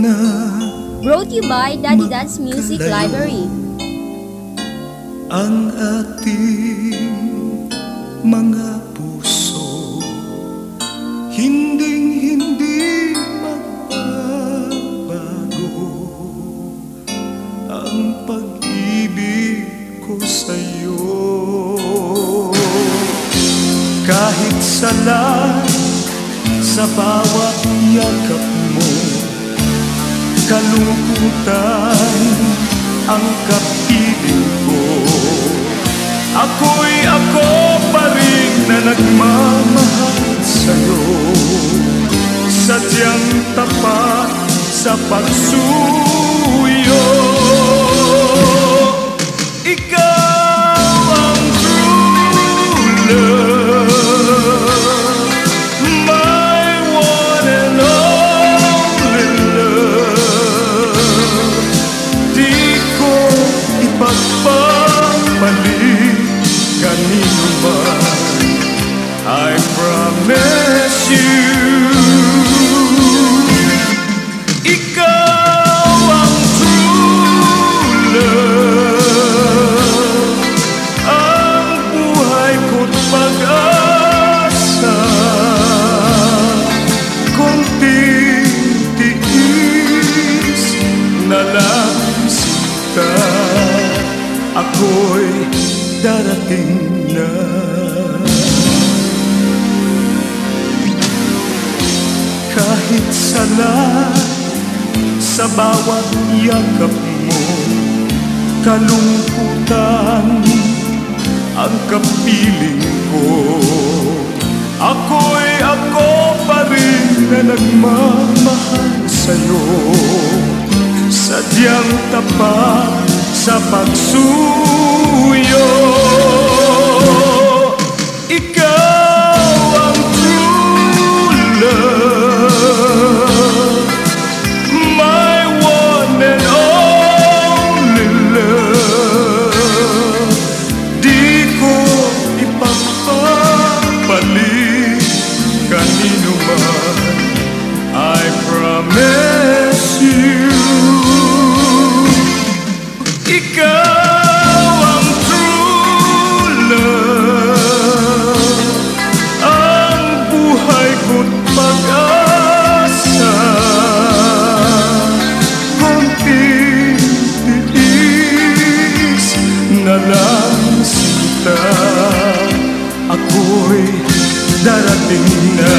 na. Brought to you by Daddy Dad's Music Library. Ang ating mga puso hinding-hindi magbabago. Ang pag-ibig ko sa'yo, kahit salat sa bawat yakap mo, kalungkutan ang kapiling ko. Ako'y ako pa rin na nagmamahal sa'yo, sadyang tapat sa pagsuyo. Ikaw ang true love, my one and only love. Di ko ipagpapalit kanino man, I promise you. Ikaw ang true love, ang buhay ko't pag-asa. Konting tiis na lang sinta, ako'y darating na. Kahit salat sa bawat yakap mo, kalungkutan ang kapiling ko. Ako'y ako pa rin na nagmamahal sa'yo, sadyang tapat sa pagsuyo. Ikaw ang true love, my one and only love. Di ko ipagpapalit kanino man, I promise you. Ikaw ang true love, ang buhay ko't pag-asa. Konting tiis na lang sinta, ako'y darating na.